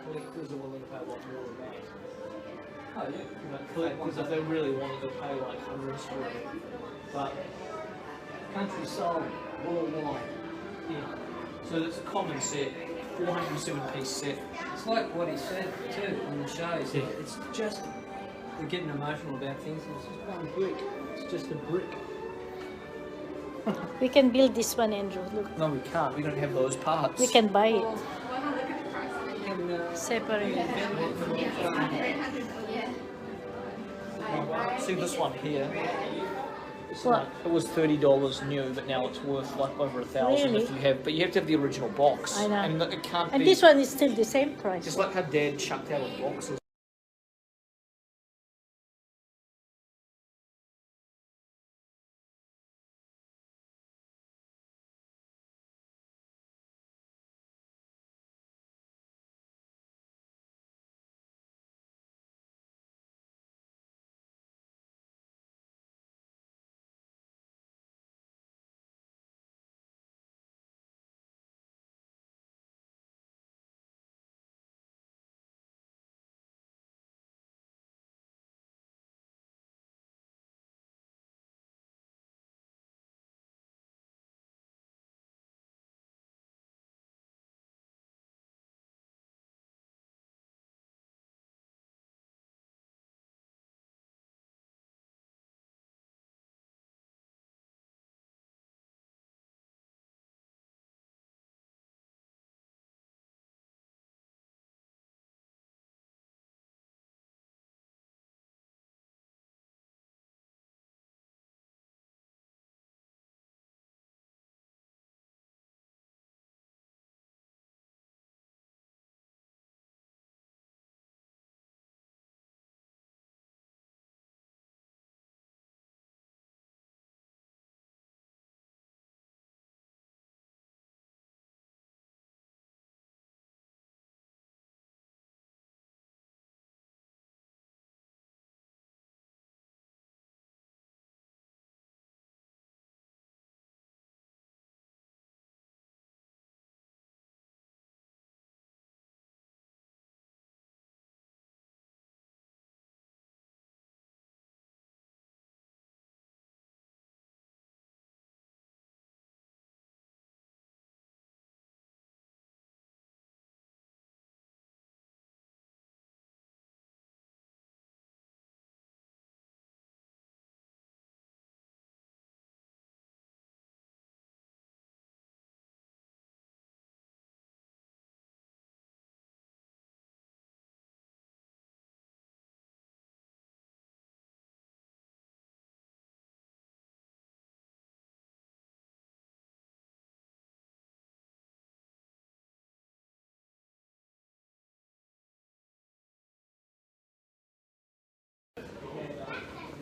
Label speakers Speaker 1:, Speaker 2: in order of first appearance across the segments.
Speaker 1: collectors are willing to pay a lot more than that.
Speaker 2: Oh, yeah.
Speaker 1: You know, collectors, if they really wanted to pay like hundreds for it. But
Speaker 2: Country sold worldwide.
Speaker 1: yeah, so it's a common set, 407-piece set.
Speaker 2: It's like what he said too on the show. He said it's just, we're getting emotional about things. It's just one brick. It's just a brick.
Speaker 3: We can build this one, Andrew. Look,
Speaker 1: No, we can't. We don't have those parts.
Speaker 3: we can buy it
Speaker 2: And,
Speaker 3: separate.
Speaker 1: See this one here?
Speaker 3: What?
Speaker 1: It was $30 new, but now it's worth like over $1,000
Speaker 3: Really?
Speaker 1: if you have. But you have to have the original box.
Speaker 3: I know.
Speaker 1: And it can't
Speaker 3: And
Speaker 1: be.
Speaker 3: this one is still the same price.
Speaker 1: Just like how Dad chucked out his boxes.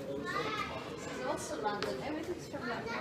Speaker 4: It's also London. Everything's from London.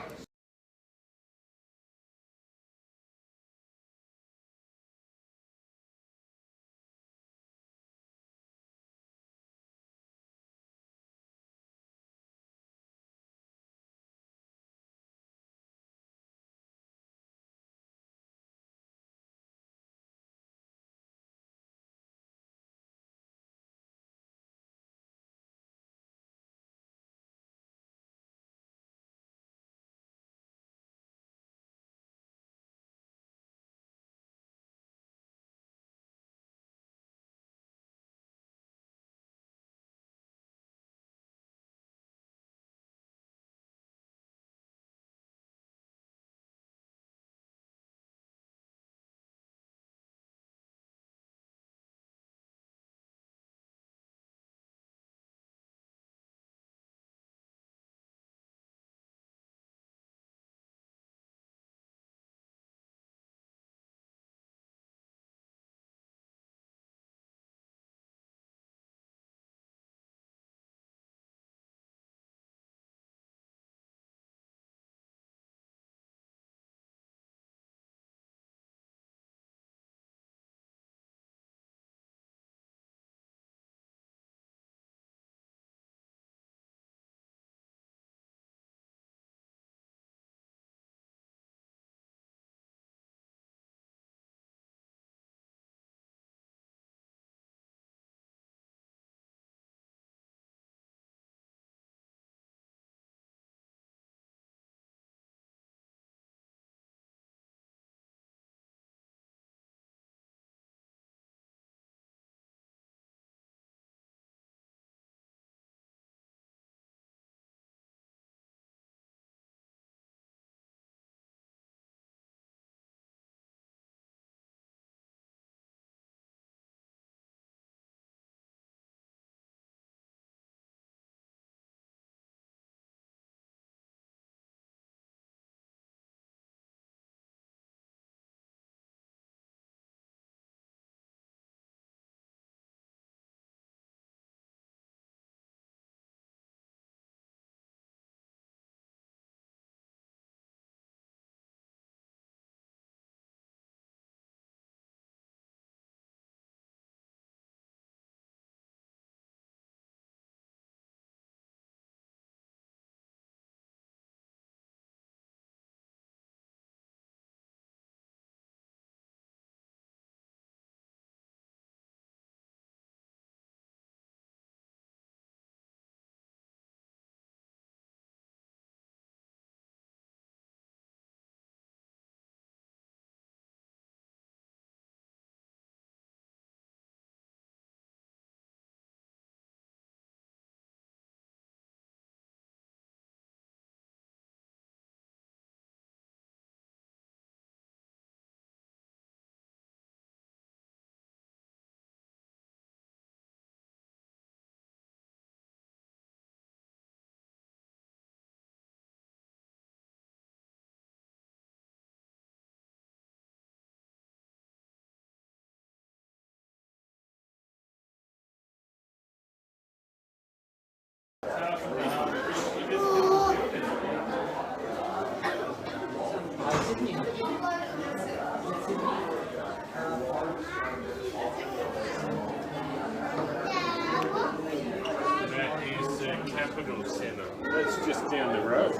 Speaker 5: capital centre. That's just down the road.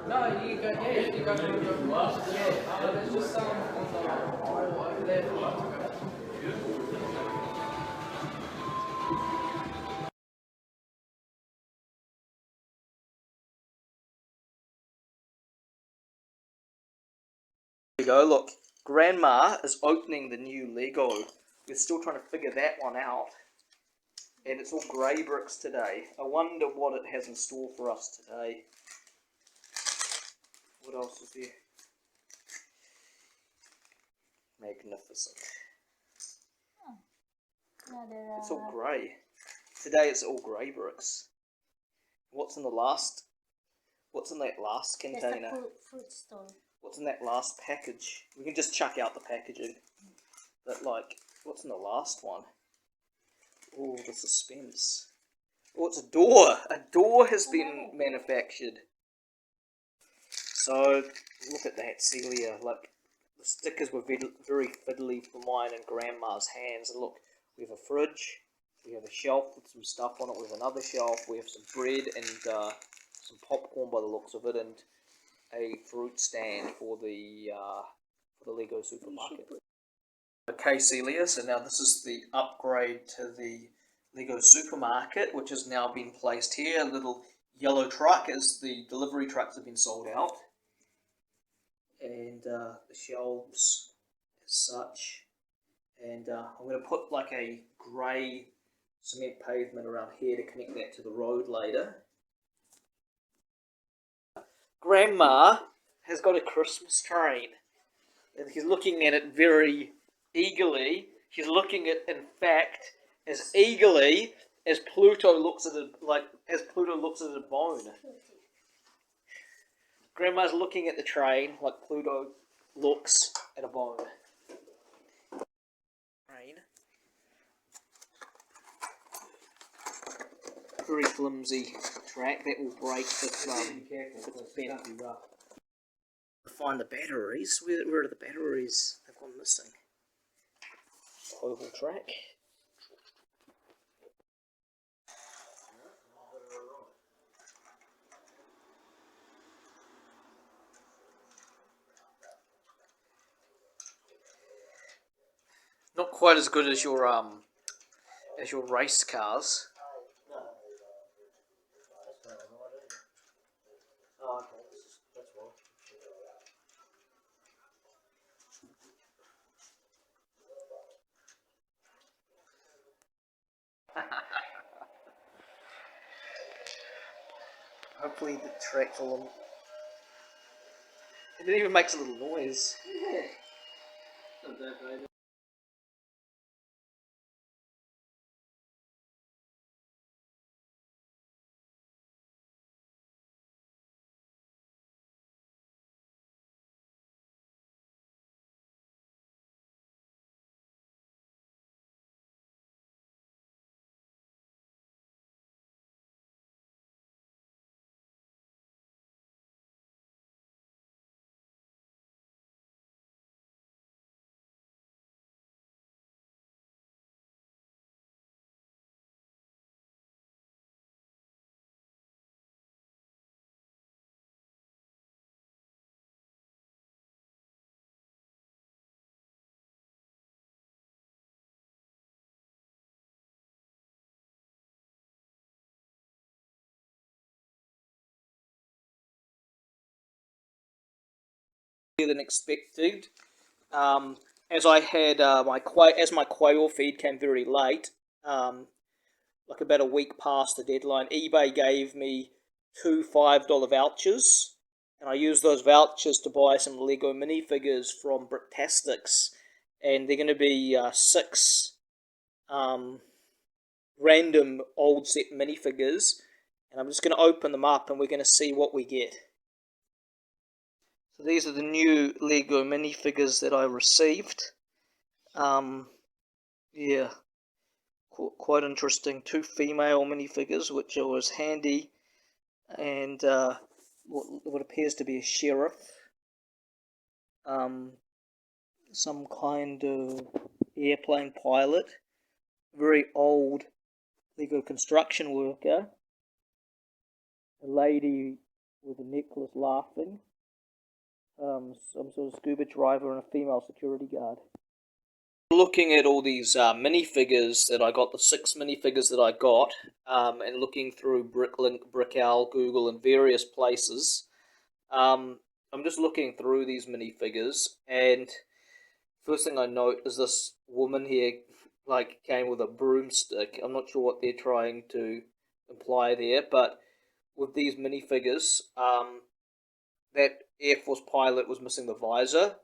Speaker 2: No, you go, yeah, you go to the last, yeah, but there's just some on the wall over there for us to go.
Speaker 1: There you go, look, Grandma is opening the new Lego. We're still trying to figure that one out. And it's all grey bricks today. I wonder what it has in store for us today. What else is there? Magnificent.
Speaker 3: No, there are.
Speaker 1: It's all grey. Today it's all grey bricks. What's in the last? What's in that last
Speaker 3: There's
Speaker 1: container?
Speaker 3: the fruit stall.
Speaker 1: What's in that last package? We can just chuck out the packaging. But like, what's in the last one? Oh, the suspense. Oh, it's a door. A door has been manufactured. So, look at that, Celia. Like, the stickers were very fiddly for mine and Grandma's hands. And look, we have a fridge. We have a shelf with some stuff on it. We have another shelf. We have some bread and some popcorn by the looks of it. And a fruit stand for the Lego supermarket. Okay, Celia, so now this is the upgrade to the Lego supermarket, which has now been placed here. A little yellow truck as the delivery trucks have been sold out. And the shelves as such. And I'm going to put like a grey cement pavement around here to connect that to the road later. Grandma has got a Christmas train. And she's looking at it very eagerly. She's looking at, in fact, as eagerly as Pluto looks at it, like as Pluto looks at a bone. Grandma's looking at the train like Pluto looks at a bone. Train. Very flimsy track that will break if
Speaker 2: Be careful,
Speaker 1: if it's
Speaker 2: it's
Speaker 1: bent.
Speaker 2: going to be rough.
Speaker 1: Find the batteries. Where are the batteries? They've gone missing. Oval track. Not quite as good as your race cars.
Speaker 2: Oh, okay, that's why.
Speaker 1: Hopefully the track's all. It even makes a little noise.
Speaker 2: Yeah. Not that bad.
Speaker 1: Than expected. As I had my quail feed came very late, like about a week past the deadline, eBay gave me two $5 vouchers, and I used those vouchers to buy some Lego minifigures from Bricktastics, and they're going to be six random old set minifigures, and I'm just going to open them up, and we're going to see what we get. So these are the new Lego minifigures that I received. Yeah, quite interesting. Two female minifigures, which was handy, and what appears to be a sheriff. Some kind of airplane pilot. Very old Lego construction worker. A lady with a necklace laughing. Some sort of scuba driver and a female security guard. Looking at all these minifigures that I got, the 6 minifigures that I got, and looking through Bricklink, Brickowl, Google, and various places, I'm just looking through these minifigures, and first thing I note is this woman here, like, came with a broomstick. I'm not sure what they're trying to imply there, but with these minifigures, that Air Force pilot was missing the visor,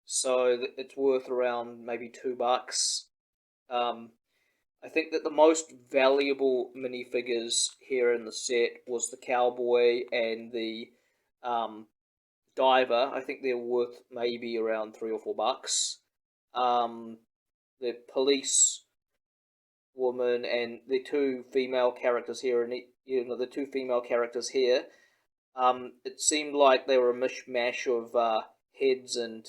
Speaker 1: so it's worth around maybe $2. I think that the most valuable minifigures here in the set was the cowboy and the diver. I think they're worth maybe around $3 or $4. The police woman and the two female characters here, and the two female characters here. It seemed like they were a mishmash of heads and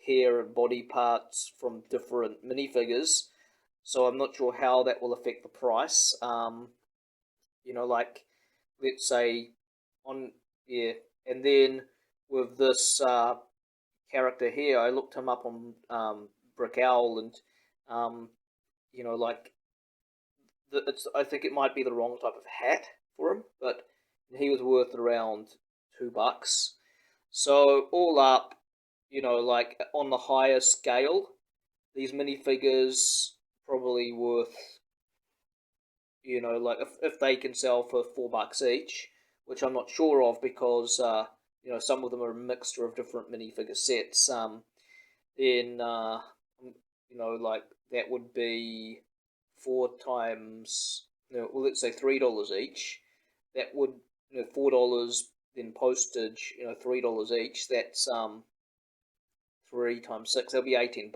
Speaker 1: hair and body parts from different minifigures, so I'm not sure how that will affect the price. Like, let's say and then with this character here, I looked him up on Brickowl, and like, I think it might be the wrong type of hat for him, but he was worth around $2. So all up, like on the higher scale, these minifigures probably worth, like if they can sell for $4 each, which I'm not sure of because some of them are a mixture of different minifigure sets. Then like that would be 4 times, let's say $3 each. That would, $4, then postage, $3 each. That's 3 times 6. That'll be $18.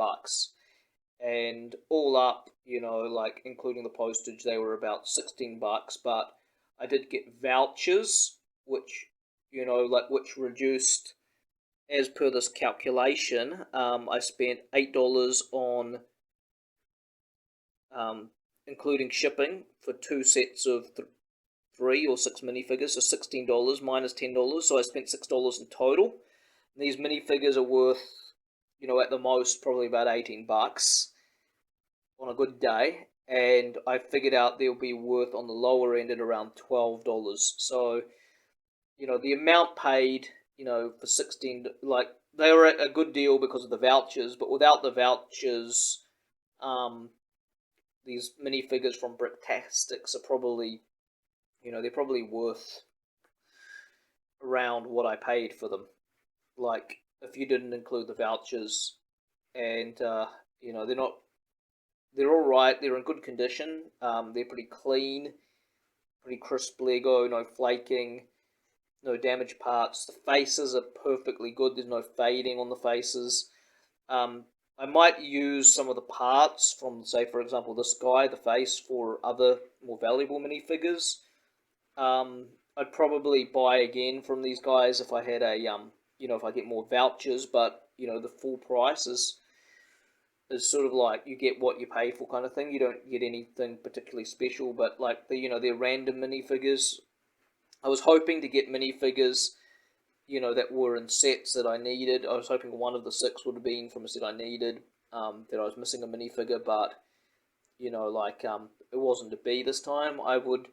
Speaker 1: And all up, like including the postage, they were about $16. But I did get vouchers, which, which reduced, as per this calculation, I spent $8 on, including shipping, for 2 sets of 3 or 6 minifigures, so $16 minus $10, so I spent $6 in total. And these minifigures are worth, at the most, probably about 18 bucks on a good day, and I figured out they'll be worth on the lower end at around $12. So, the amount paid, for 16, like, they were a good deal because of the vouchers, but without the vouchers, these minifigures from Bricktastics are probably, they're probably worth around what I paid for them. Like, if you didn't include the vouchers, and, they're alright, they're in good condition, they're pretty clean, pretty crisp Lego, no flaking, no damaged parts. The faces are perfectly good, there's no fading on the faces. I might use some of the parts from, say, for example, this guy, the face, for other more valuable minifigures. I'd probably buy again from these guys if I had a, if I get more vouchers, but, the full price is sort of like you get what you pay for kind of thing. You don't get anything particularly special, but like they're random minifigures. I was hoping to get minifigures, that were in sets that I needed. I was hoping one of the 6 would have been from a set I needed, that I was missing a minifigure, but, it wasn't to be this time. I would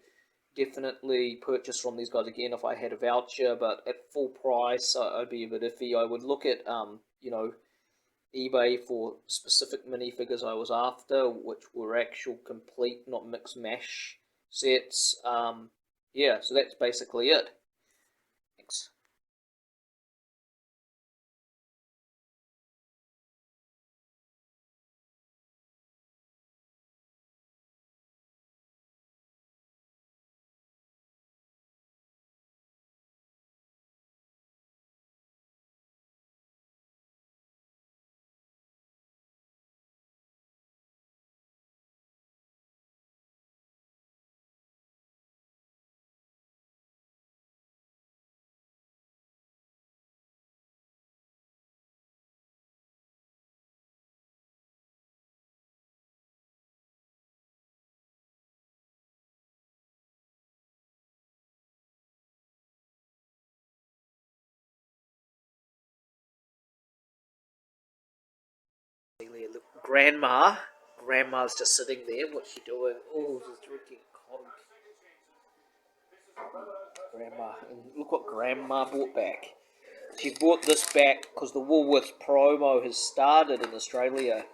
Speaker 1: definitely purchase from these guys again if I had a voucher, but at full price, I'd be a bit iffy. I would look at, eBay for specific minifigures I was after, which were actual complete, not mix mash sets. Yeah, so that's basically it. Thanks. Grandma's just sitting there. What's she doing? Oh, she's drinking coffee. Grandma, and look what Grandma brought back. She brought this back because the Woolworths promo has started in Australia.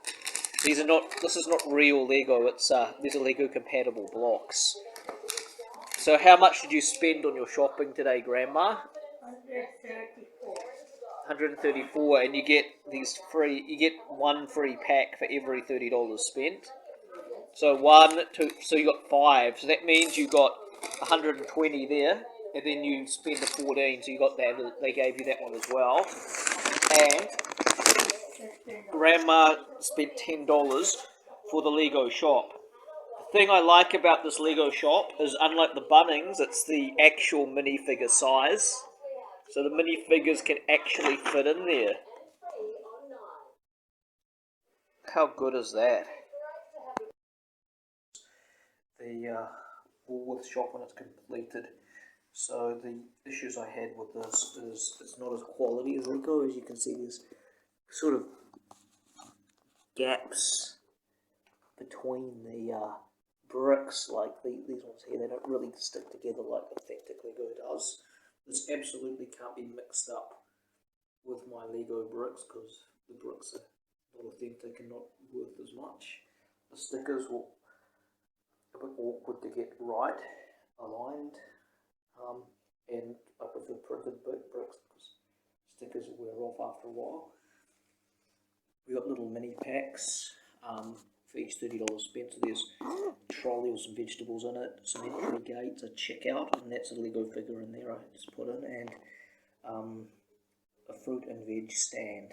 Speaker 1: These are not. This is not real Lego. It's these are Lego compatible blocks. So, how much did you spend on your shopping today, Grandma? 134, and you get these free. You get one free pack for every $30 spent. So 1, 2, so you got 5. So that means you got 120 there, and then you spend the 14. So you got that. They gave you that one as well. And Grandma spent $10 for the Lego shop. The thing I like about this Lego shop is, unlike the Bunnings, it's the actual minifigure size. So the minifigures can actually fit in there. How good is that? The Woolworths shop when it's completed. So the issues I had with this is it's not as quality as Lego. As you can see, there's sort of gaps between the bricks, like these ones here. They don't really stick together like authentic Lego does. This absolutely can't be mixed up with my Lego bricks because the bricks are not authentic and not worth as much. The stickers were a bit awkward to get right, aligned, and I prefer printed bricks because stickers wear off after a while. We got little mini packs for each $30 spent. So there's a trolley with some vegetables in it, some entry gates, a checkout, and that's a Lego figure in there I just put in, and a fruit and veg stand.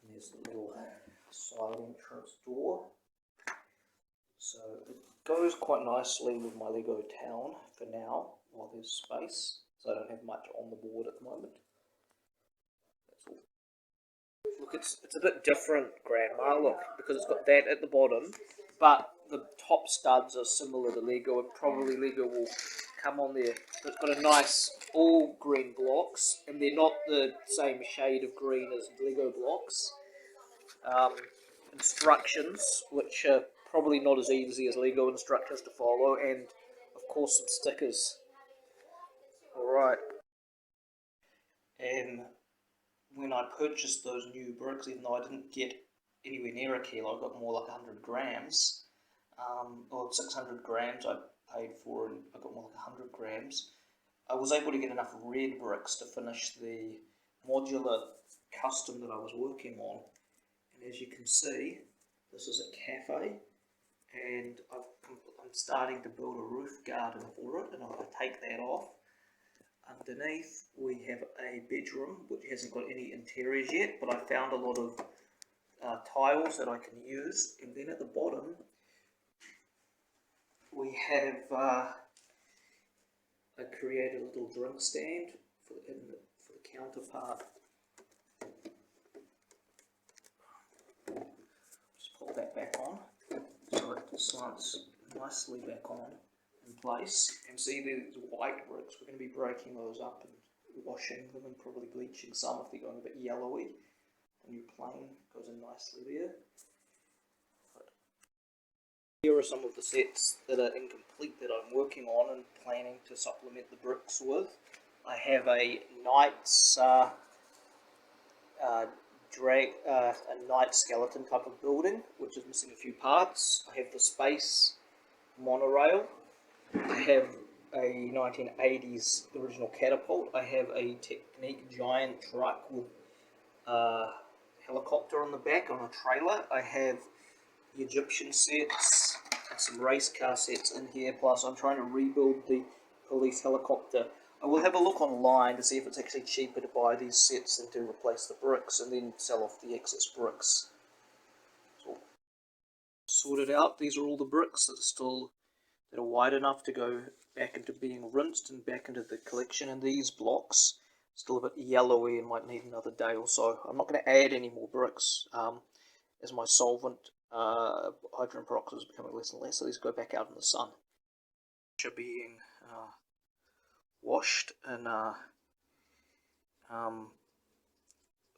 Speaker 1: And there's the little side entrance door. So it goes quite nicely with my Lego town for now, while there's space. So I don't have much on the board at the moment. That's all. Look, it's a bit different, Grandma, look, because it's got that at the bottom, but the top studs are similar to Lego, and probably Lego will come on there. So it's got a nice all green blocks, and they're not the same shade of green as Lego blocks. Instructions, which are probably not as easy as Lego instructions to follow, and of course some stickers. Alright. And when I purchased those new bricks, even though I didn't get anywhere near a kilo, I got more like 100 grams, or 600 grams I paid for, and I got more like 100 grams. I was able to get enough red bricks to finish the modular custom that I was working on. And as you can see, this is a cafe, and I'm starting to build a roof garden for it, and I'm going to take that off. Underneath we have a bedroom which hasn't got any interiors yet, but I found a lot of tiles that I can use. And then at the bottom we have I created a little drink stand for the counterpart. Just pop that back on so it slants nicely back on in place. And see, there's white bricks. We're going to be breaking those up and washing them and probably bleaching some if they're going a bit yellowy. A new plane goes in nicely there. Here are some of the sets that are incomplete that I'm working on and planning to supplement the bricks with. I have a knight's a knight skeleton type of building, which is missing a few parts. I have the space monorail. I have a 1980s original catapult. I have a Technique giant truck with a helicopter on the back on a trailer. I have the Egyptian sets and some race car sets in here, plus I'm trying to rebuild the police helicopter. I will have a look online to see if it's actually cheaper to buy these sets than to replace the bricks and then sell off the excess bricks. So, sorted out. These are all the bricks that are wide enough to go back into being rinsed and back into the collection, and these blocks still a bit yellowy and might need another day or so. I'm not going to add any more bricks as my solvent hydrogen peroxide is becoming less and less, so these go back out in the sun. Which are being washed in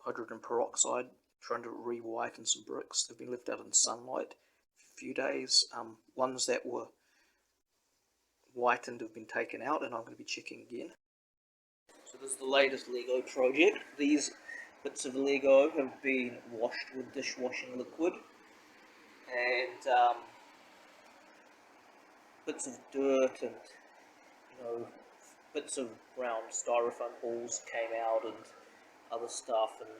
Speaker 1: hydrogen peroxide, trying to re-whiten some bricks. They've been left out in sunlight for a few days. Ones that were whitened have been taken out, and I'm going to be checking again. So this is the latest Lego project. These bits of Lego have been washed with dishwashing liquid, and bits of dirt and bits of brown styrofoam balls came out and other stuff, and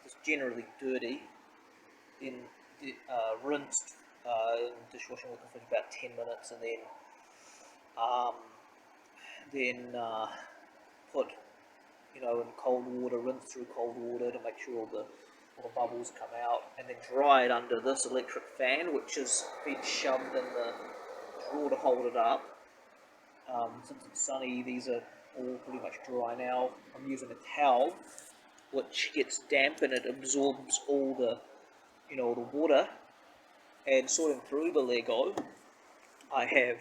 Speaker 1: it's generally dirty. Then rinsed in dishwashing liquid for about 10 minutes, and then put in cold water, rinse through cold water to make sure all the bubbles come out, and then dry it under this electric fan, which has been shoved in the drawer to hold it up. Since it's sunny, these are all pretty much dry now. I'm using a towel which gets damp and it absorbs all the the water. And sorting through the Lego, I have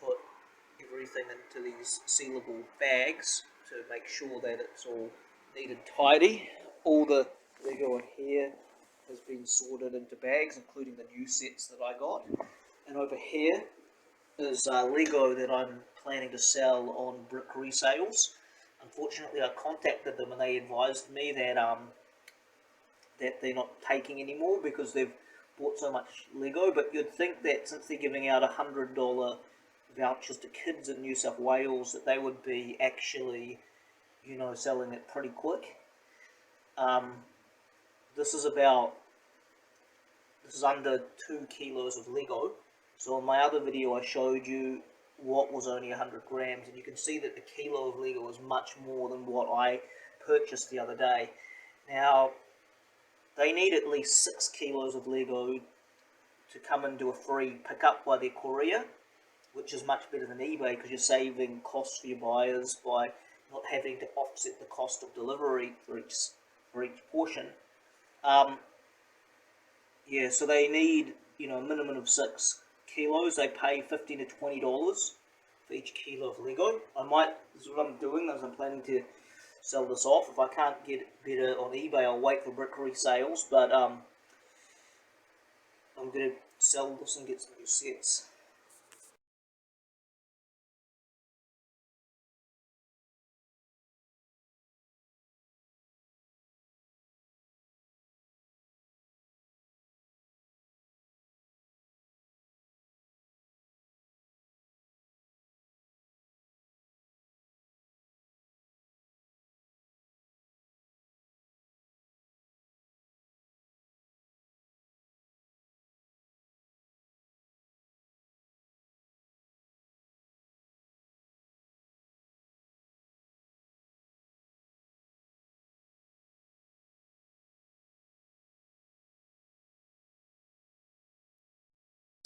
Speaker 1: put everything into these sealable bags to make sure that it's all neat and tidy. All the Lego in here has been sorted into bags, including the new sets that I got. And over here is Lego that I'm planning to sell on brick resales. Unfortunately, I contacted them and they advised me that that they're not taking anymore because they've bought so much Lego. But you'd think that since they're giving out $100 vouchers to kids in New South Wales, that they would be actually, selling it pretty quick. This is under 2 kilos of Lego. So in my other video, I showed you what was only 100 grams, and you can see that the kilo of Lego is much more than what I purchased the other day. Now, they need at least 6 kilos of Lego to come and do a free pickup by their courier, which is much better than eBay because you're saving costs for your buyers by not having to offset the cost of delivery for each portion. Yeah, so they need, you know, a minimum of 6 kilos. They pay $15 to $20 for each kilo of Lego. This is what I'm doing, is I'm planning to sell this off. If I can't get it better on eBay, I'll wait for brick resales, but I'm going to sell this and get some new sets.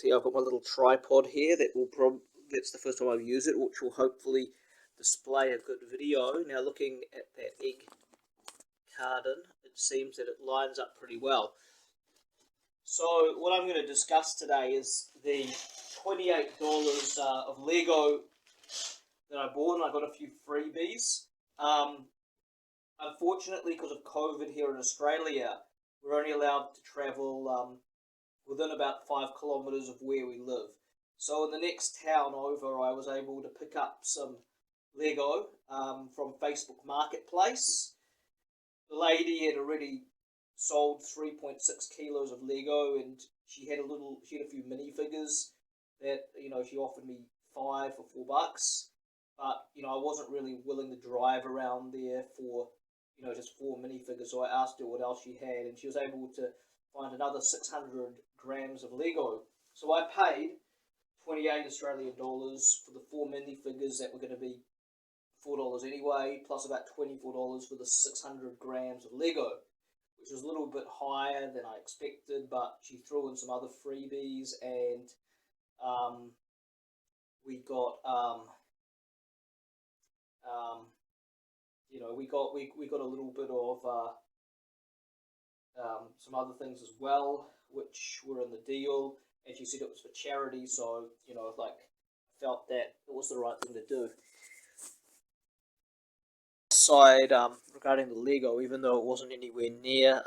Speaker 1: See, I've got my little tripod here that that's the first time I've used it, which will hopefully display a good video. Now, looking at that egg carton, it seems that it lines up pretty well. So, what I'm going to discuss today is the $28 of Lego that I bought, and I got a few freebies. Unfortunately, because of COVID here in Australia, we're only allowed to travel within about 5 kilometres of where we live. So in the next town over, I was able to pick up some Lego from Facebook Marketplace. The lady had already sold 3.6 kilos of Lego, and she had a few minifigures that, you know, she offered me 5 for $4. But, you know, I wasn't really willing to drive around there for, you know, just 4 minifigures. So I asked her what else she had, and she was able to find another 600 grams of Lego. So I paid 28 Australian dollars for the 4 minifigures that were going to be $4 anyway, plus about $24 for the 600 grams of Lego, which was a little bit higher than I expected, but she threw in some other freebies, and we got you know, we got a little bit of some other things as well, which were in the deal. And she said it was for charity, so, you know, like, I felt that it was the right thing to do. Side, regarding the Lego, even though it wasn't anywhere near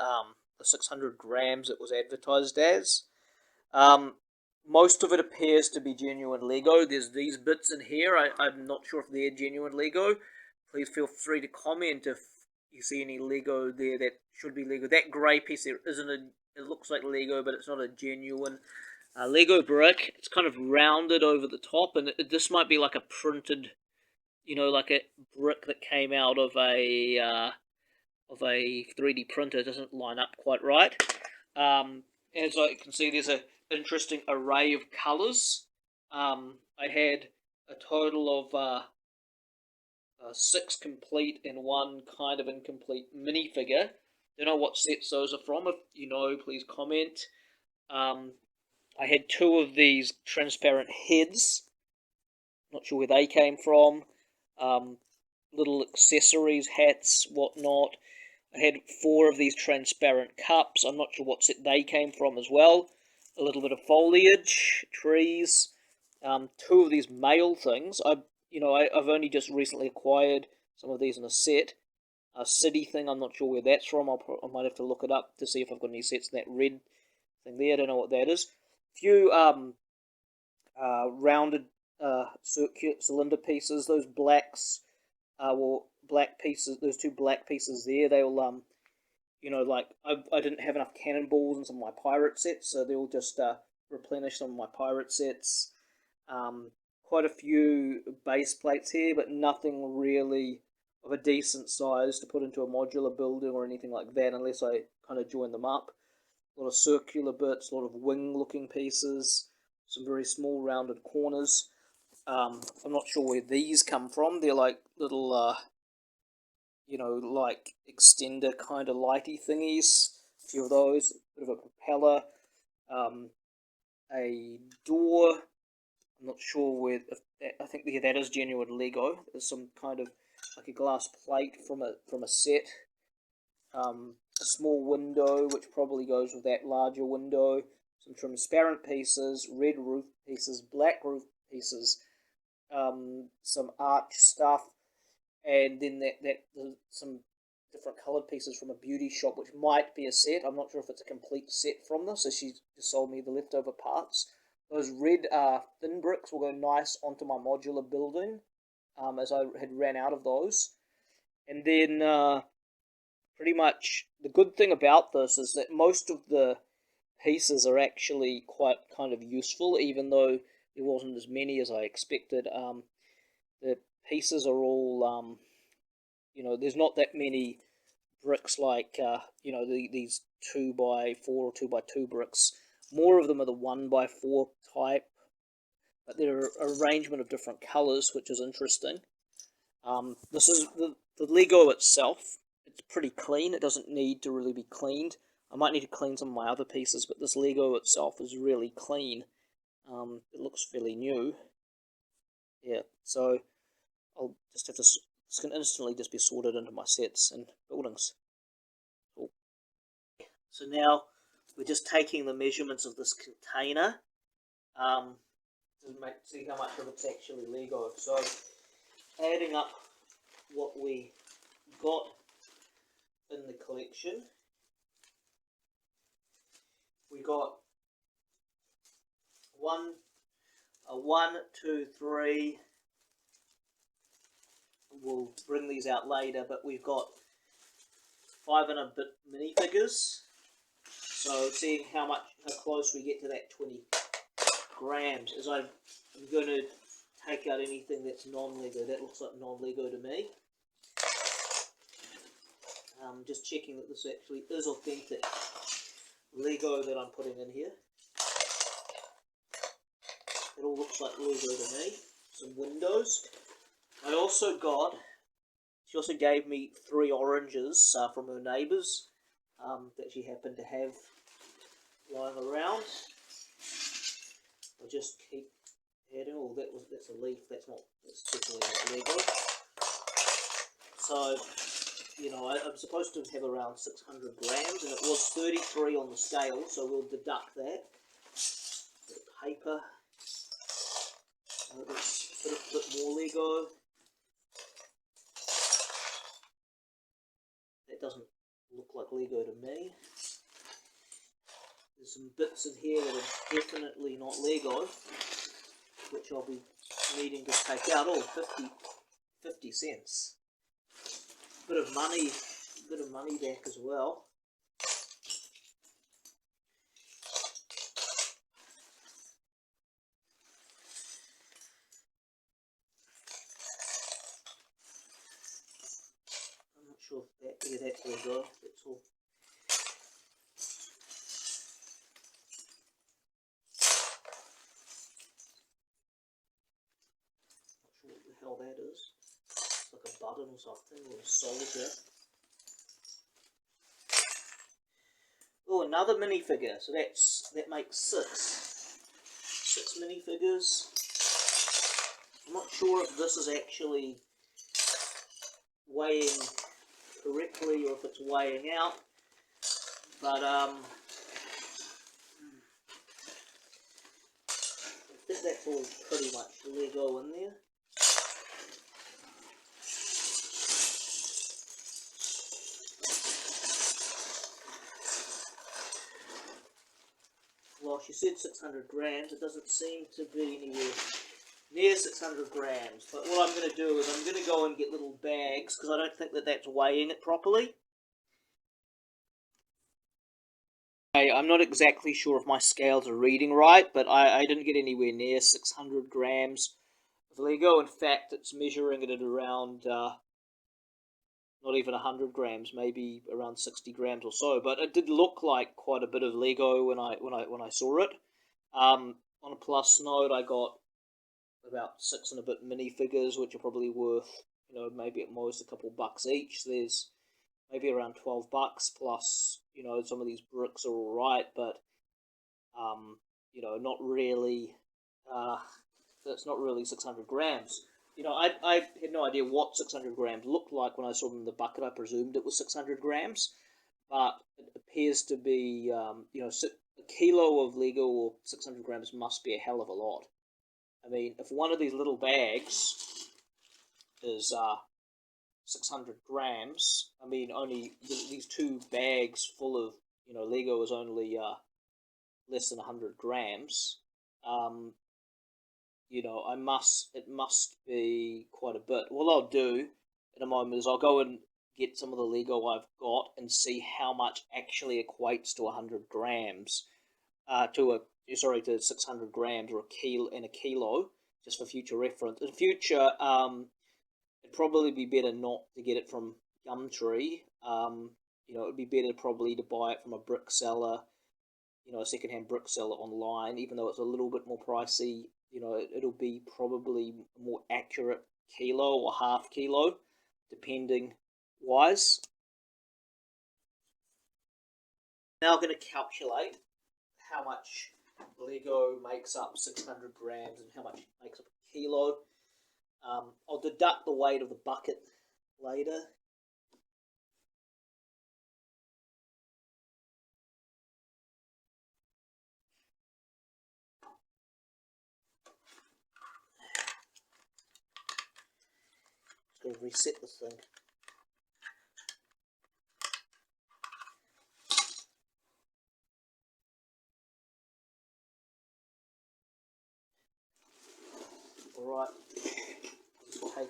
Speaker 1: the 600 grams it was advertised as, most of it appears to be genuine Lego. There's these bits in here. I'm not sure if they're genuine Lego. Please feel free to comment if you see any Lego there that should be Lego. That grey piece there it looks like Lego, but it's not a genuine Lego brick. It's kind of rounded over the top, and this might be like a printed, you know, like a brick that came out of a 3D printer. It doesn't line up quite right. As I can see, there's an interesting array of colours. I had a total of 6 complete and 1 kind of incomplete minifigure. Don't know what sets those are from. If you know, please comment. I had 2 of these transparent heads. Not sure where they came from. Little accessories, hats, whatnot. I had 4 of these transparent cups. I'm not sure what set they came from as well. A little bit of foliage, trees. 2 of these mail things. I've only just recently acquired some of these in a set. A city thing, I'm not sure where that's from. I might have to look it up to see if I've got any sets in that red thing there. I don't know what that is. A few rounded circular cylinder pieces. Those blacks, black pieces. Those 2 black pieces there. They all you know, like I didn't have enough cannonballs in some of my pirate sets, so they'll just replenish some of my pirate sets. Quite a few base plates here, but nothing really of a decent size to put into a modular building or anything like that, unless I kind of join them up. A lot of circular bits, a lot of wing-looking pieces, some very small rounded corners. I'm not sure where these come from. They're like little, you know, like extender kind of lighty thingies. A few of those, a bit of a propeller. a door. I'm not sure where. I think that is genuine Lego. There's some kind of like a glass plate from a set. A small window, which probably goes with that larger window. Some transparent pieces, red roof pieces, black roof pieces, some arch stuff, and then some different coloured pieces from a beauty shop, which might be a set. I'm not sure if it's a complete set from this, so she just sold me the leftover parts. Those red thin bricks will go nice onto my modular building, as I had ran out of those. And then pretty much the good thing about this is that most of the pieces are actually quite kind of useful, even though there wasn't as many as I expected. The pieces are all, there's not that many bricks like, these 2x4 or 2x2 bricks. More of them are the 1x4 type, but they're an arrangement of different colours, which is interesting. This is the Lego itself. It's pretty clean. It doesn't need to really be cleaned. I might need to clean some of my other pieces, but this Lego itself is really clean. It looks fairly new. Yeah, so I'll just have to. This can instantly just be sorted into my sets and buildings. Cool. So now we're just taking the measurements of this container to see how much of it's actually Lego. So adding up what we got in the collection, we got 1, 2, 3. We'll bring these out later, but we've got 5 and a bit minifigures. So seeing how close we get to that 20 grams, as I'm going to take out anything that's non-Lego. That looks like non-Lego to me. Just checking that this actually is authentic Lego that I'm putting in here. It all looks like Lego to me. Some windows. I also got, she also gave me 3 oranges from her neighbours that she happened to have lying around. I'll just keep adding. Oh, that's a leaf. That's definitely not Lego. So, I'm supposed to have around 600 grams, and it was 33 on the scale, so we'll deduct that. Bit of paper. A bit more Lego. That doesn't look like Lego to me. There's some bits in here that are definitely not Lego, which I'll be needing to take out. Oh, 50 cents. Bit of money back as well. I'm not sure if that's Lego. That's all. Not sure what the hell that is. It's like a button or something, or a soldier. Oh, another minifigure. So that makes 6. 6 minifigures. I'm not sure if this is actually weighing correctly or if it's weighing out, but I think that's all pretty much Lego in there. Well, she said 600 grams. It doesn't seem to be anywhere near 600 grams. But what I'm going to do is I'm going to go and get little bags, because I don't think that that's weighing it properly. I'm not exactly sure if my scales are reading right, but I didn't get anywhere near 600 grams of Lego. In fact, it's measuring it at around not even 100 grams, maybe around 60 grams or so. But it did look like quite a bit of Lego when I saw it. On a plus note, I got about 6 and a bit minifigures, which are probably worth, maybe at most a couple bucks each. There's maybe around $12 plus, some of these bricks are alright, but not really, it's not really 600 grams. I had no idea what 600 grams looked like when I saw them in the bucket. I presumed it was 600 grams, but it appears to be, a kilo of Lego or 600 grams must be a hell of a lot. I mean, if one of these little bags is 600 grams, I mean, only these 2 bags full of, Lego is only less than 100 grams. It must be quite a bit. What I'll do in a moment is I'll go and get some of the Lego I've got and see how much actually equates to 100 grams, to 600 grams or a kilo, just for future reference. In future, it'd probably be better not to get it from Gumtree. It'd be better probably to buy it from a brick seller, a secondhand brick seller online, even though it's a little bit more pricey. It'll be probably a more accurate kilo or half kilo, depending wise. Now I'm going to calculate how much Lego makes up 600 grams and how much makes up a kilo. I'll deduct the weight of the bucket later. Just going to reset this thing. Alright, take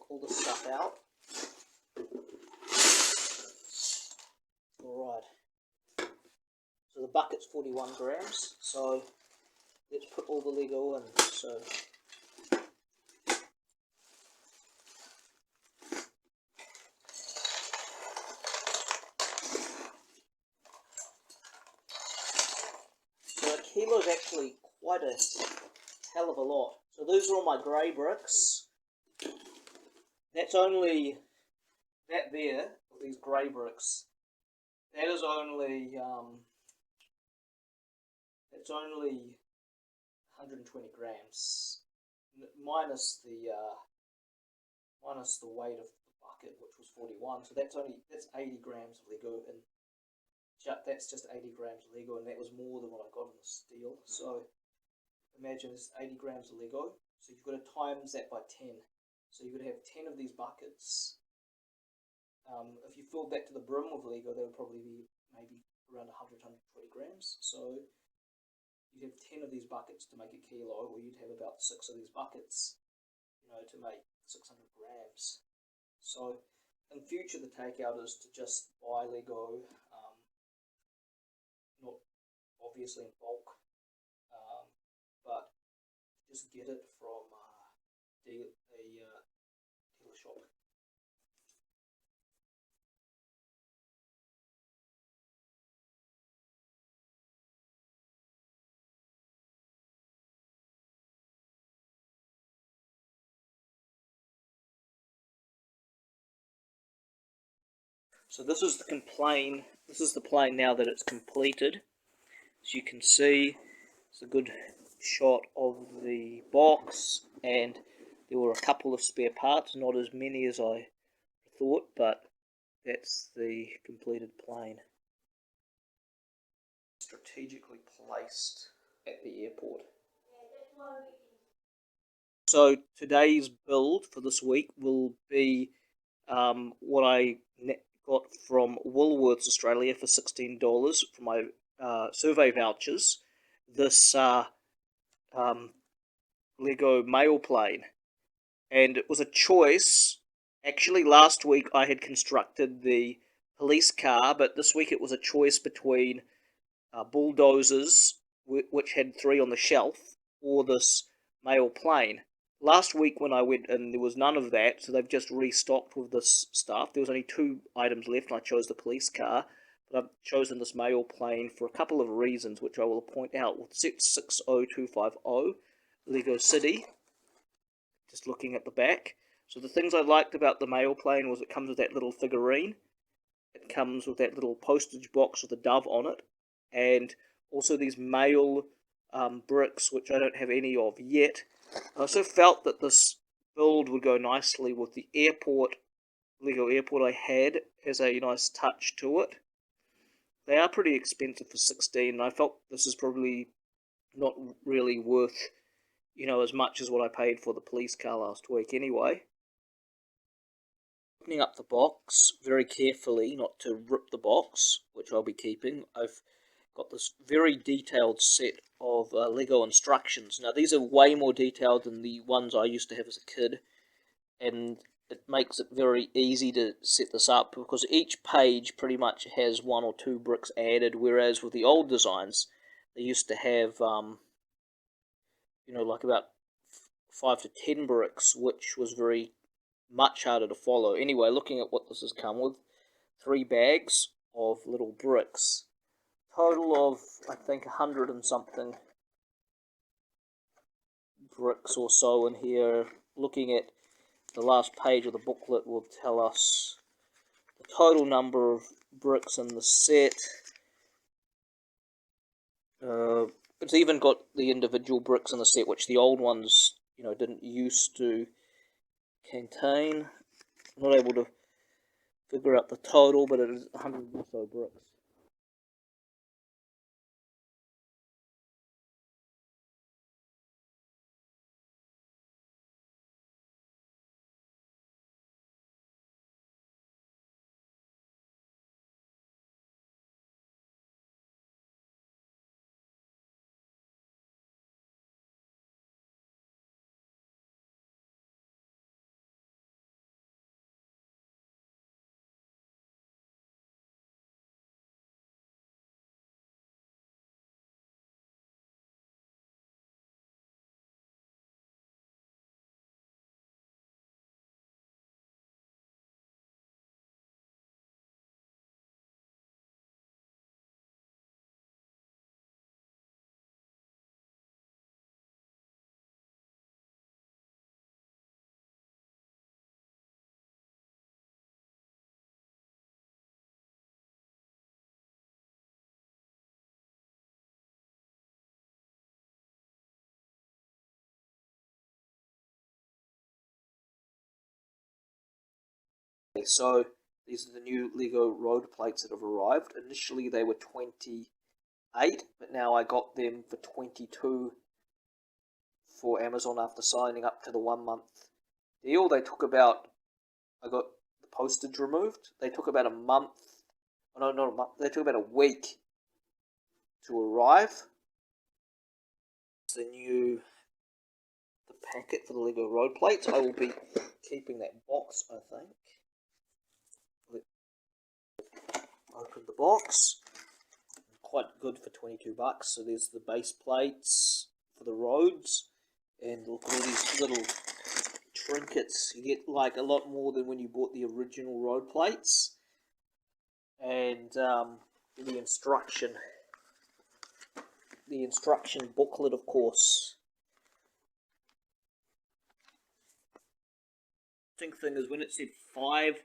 Speaker 1: all this stuff out. Alright, so the bucket's 41 grams, so let's put all the Lego in. So a kilo is actually quite a hell of a lot. So those are all my grey bricks. That's only, that there, these grey bricks, that is only, it's only 120 grams, minus the weight of the bucket, which was 41. So that's 80 grams of Lego, and that's just 80 grams of Lego, and that was more than what I got in the steel. So imagine it's 80 grams of Lego, so you've got to times that by 10. So you've got to have 10 of these buckets. If you filled that to the brim with Lego, that would probably be maybe around 100-120 grams. So you'd have 10 of these buckets to make a kilo, or you'd have about 6 of these buckets, to make 600 grams. So in future, the takeout is to just buy Lego, not obviously in bulk, but just get it from a dealer shop. So this is the plane. This is the plane now that it's completed. As you can see, it's a good shot of the box, and there were a couple of spare parts, not as many as I thought, but that's the completed plane. Strategically placed at the airport. So today's build for this week will be what I got from Woolworths Australia for $16 for my survey vouchers. This Lego mail plane, and it was a choice. Actually, last week I had constructed the police car, but this week it was a choice between bulldozers, which had 3 on the shelf, or this mail plane. Last week when I went in, there was none of that, so they've just restocked with this stuff. There was only 2 items left, and I chose the police car. But I've chosen this mail plane for a couple of reasons, which I will point out. With set 60250, Lego City. Just looking at the back. So the things I liked about the mail plane was it comes with that little figurine. It comes with that little postage box with a dove on it. and also these male bricks, which I don't have any of yet. I also felt that this build would go nicely with the airport, Lego airport I had, as a nice touch to it. They are pretty expensive for 16, and I felt this is probably not really worth, as much as what I paid for the police car last week anyway. Opening up the box very carefully, not to rip the box, which I'll be keeping. I've got this very detailed set of Lego instructions. Now these are way more detailed than the ones I used to have as a kid, and it makes it very easy to set this up because each page pretty much has 1 or 2 bricks added, whereas with the old designs they used to have like about 5 to 10 bricks, which was very much harder to follow. Anyway, looking at what this has come with, 3 bags of little bricks, total of I think 100 and something bricks or so in here. Looking at the last page of the booklet will tell us the total number of bricks in the set. It's even got the individual bricks in the set, which the old ones, didn't used to contain. I'm not able to figure out the total, but it is 100 or so bricks. So these are the new Lego road plates that have arrived. Initially they were 28, but now I got them for 22 for Amazon after signing up to the 1 month deal. They took about, I got the postage removed. They took about a month, no, not a month, they took about a week to arrive. It's the packet for the Lego road plates. I will be keeping that box, I think. Open the box. Quite good for 22 bucks. So there's the base plates for the roads, and look at all these little trinkets. You get like a lot more than when you bought the original road plates. And the instruction booklet, of course. The interesting thing is when it said 5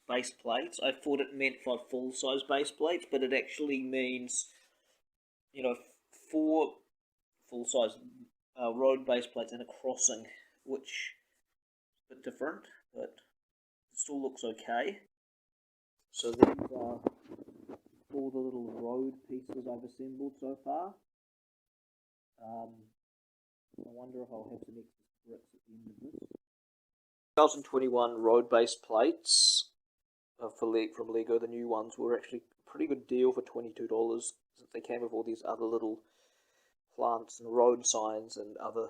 Speaker 1: base plates, I thought it meant 5 full-size base plates, but it actually means 4 full-size road base plates and a crossing, which is a bit different, but it still looks okay. So these are all the little road pieces I've assembled so far. I wonder if I'll have some extra bricks at the end of this. 2021 road base plates from Lego. The new ones were actually a pretty good deal for $22, since they came with all these other little plants and road signs and other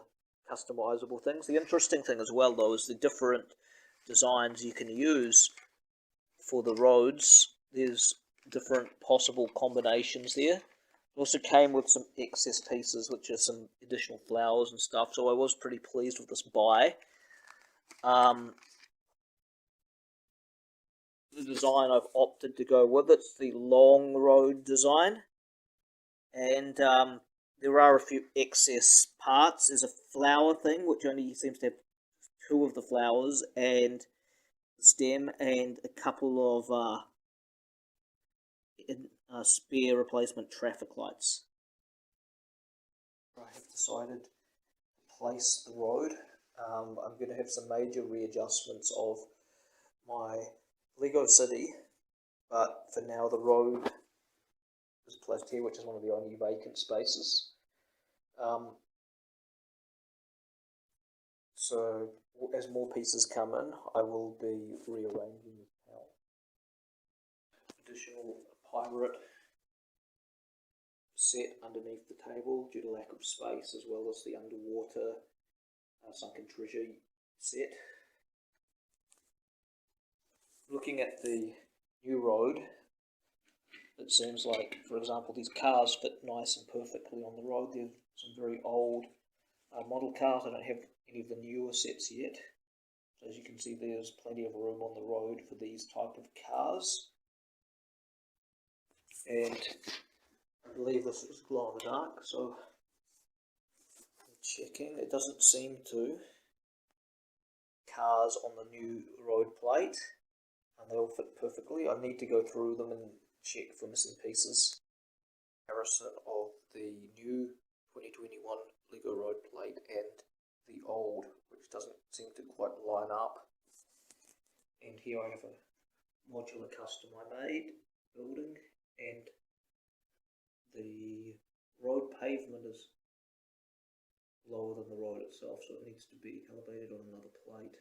Speaker 1: customizable things. The interesting thing as well, though, is the different designs you can use for the roads. There's different possible combinations there. It also came with some excess pieces, which are some additional flowers and stuff, so I was pretty pleased with this buy. The design I've opted to go with, it's the long road design, and there are a few excess parts. There's a flower thing, which only seems to have 2 of the flowers, and the stem, and a couple of spare replacement traffic lights. I have decided to place the road. I'm going to have some major readjustments of my Lego City, but for now the road is placed here, which is one of the only vacant spaces. So as more pieces come in, I will be rearranging the panel. Additional pirate set underneath the table due to lack of space, as well as the underwater sunken treasure set. Looking at the new road, it seems like, for example, these cars fit nice and perfectly on the road. They're some very old model cars. I don't have any of the newer sets yet. So as you can see, there's plenty of room on the road for these type of cars. And I believe this is glow in the dark, so I'm checking. It doesn't seem to. Cars on the new road plate, and they all fit perfectly. I need to go through them and check for missing pieces. Comparison of the new 2021 Lego road plate and the old, which doesn't seem to quite line up. And here I have a modular custom I made building, and the road pavement is lower than the road itself, so it needs to be elevated on another plate.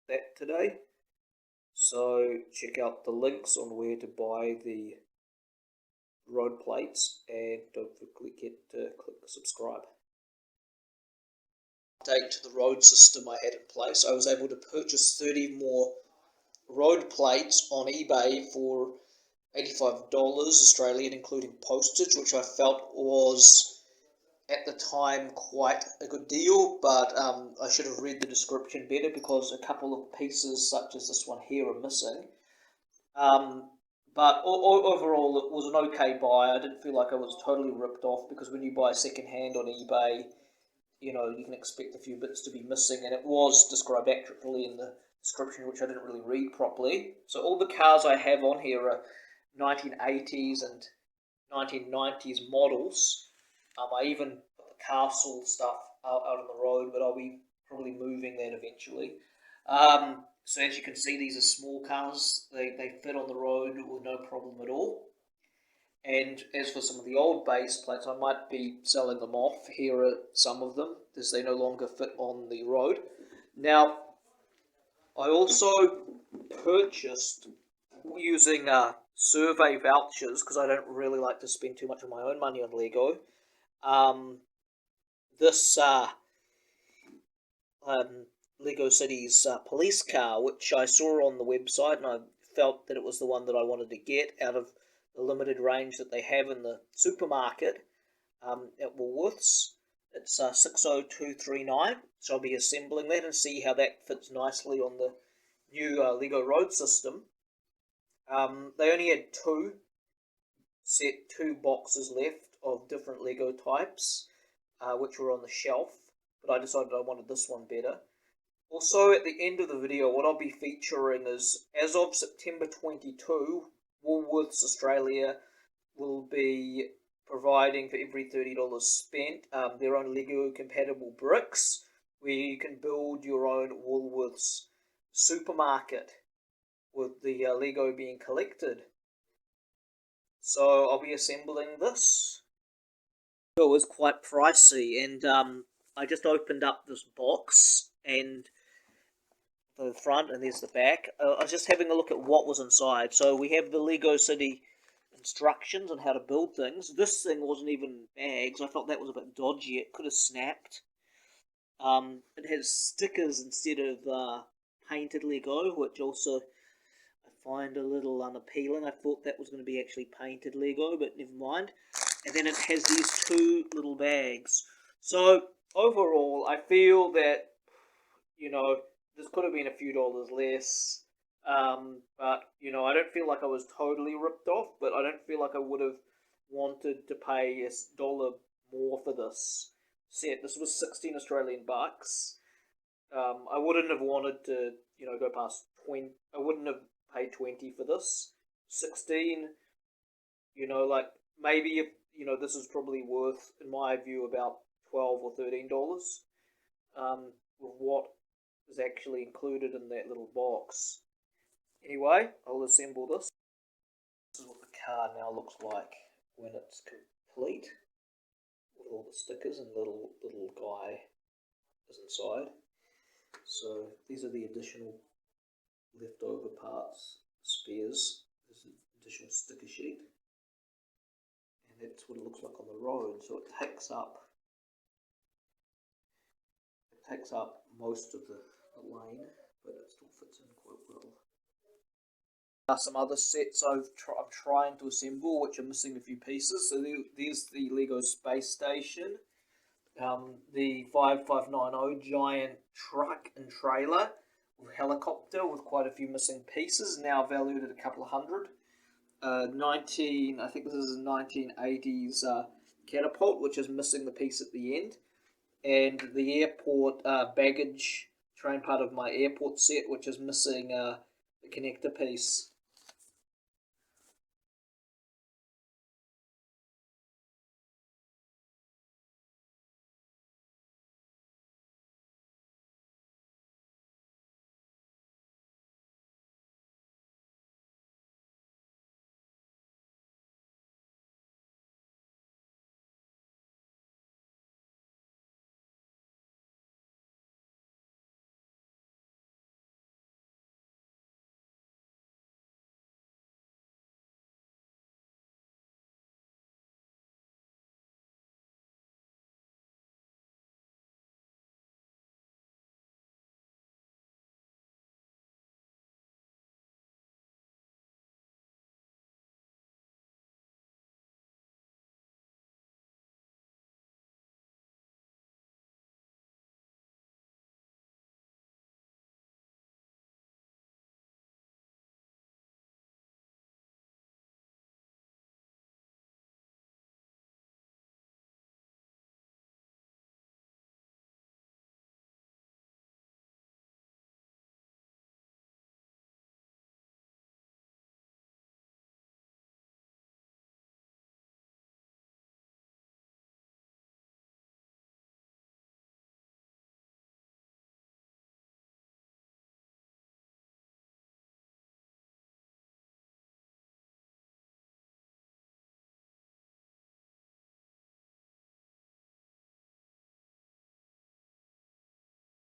Speaker 1: That today, so check out the links on where to buy the road plates, and don't forget to click subscribe. Update to the road system I had in place. I was able to purchase 30 more road plates on eBay for $85 Australian, including postage, which I felt was at the time quite a good deal, but I should have read the description better, because a couple of pieces such as this one here are missing. But overall it was an okay buy. I didn't feel like I was totally ripped off, because when you buy second hand on eBay, you know, you can expect a few bits to be missing, and it was described accurately in the description, which I didn't really read properly. So all the cars I have on here are 1980s and 1990s models. I even put the castle stuff out on the road, but I'll be probably moving that eventually. So as you can see, these are small cars. They fit on the road with no problem at all. And as for some of the old base plates, I might be selling them off. Here are some of them, as they no longer fit on the road. Now, I also purchased, using survey vouchers, because I don't really like to spend too much of my own money on Lego, this Lego City's police car, which I saw on the website, and I felt that it was the one that I wanted to get out of the limited range that they have in the supermarket at Woolworths. It's 60239, so I'll be assembling that and see how that fits nicely on the new Lego road system. They only had two boxes left of different Lego types, which were on the shelf, but I decided I wanted this one better. Also, at the end of the video, what I'll be featuring is, as of September 22, Woolworths Australia will be providing, for every $30 spent, their own Lego compatible bricks, where you can build your own Woolworths supermarket with the Lego being collected. So I'll be assembling this. It was quite pricey, and I just opened up this box, and the front, and there's the back. I was just having a look at what was inside. So we have the Lego City instructions on how to build things. This thing wasn't even bags. I thought that was a bit dodgy. It could have snapped. It has stickers instead of painted Lego, which also I find a little unappealing. I thought that was going to be actually painted Lego, but never mind. And then it has these two little bags. So overall, I feel that, you know, this could have been a few dollars less. But, you know, I don't feel like I was totally ripped off, but I don't feel like I would have wanted to pay $1 more for this set. This was 16 Australian bucks. I wouldn't have wanted to, go past 20. I wouldn't have paid 20 for this. 16, like maybe if this is probably worth, in my view, about $12 or $13. With what is actually included in that little box. Anyway, I'll assemble this. This is what the car now looks like when it's complete, with all the stickers and little guy is inside. So these are the additional leftover parts, spares. There's an additional sticker sheet, and that's what it looks like on the road. So it takes up most of the lane, but it still fits in quite well. Some other sets I'm trying to assemble, which are missing a few pieces. So there's the Lego Space Station, the 5590 giant truck and trailer with helicopter with quite a few missing pieces, now valued at a couple of hundred. I think this is a 1980s catapult, which is missing the piece at the end, and the airport baggage train part of my airport set, which is missing the connector piece.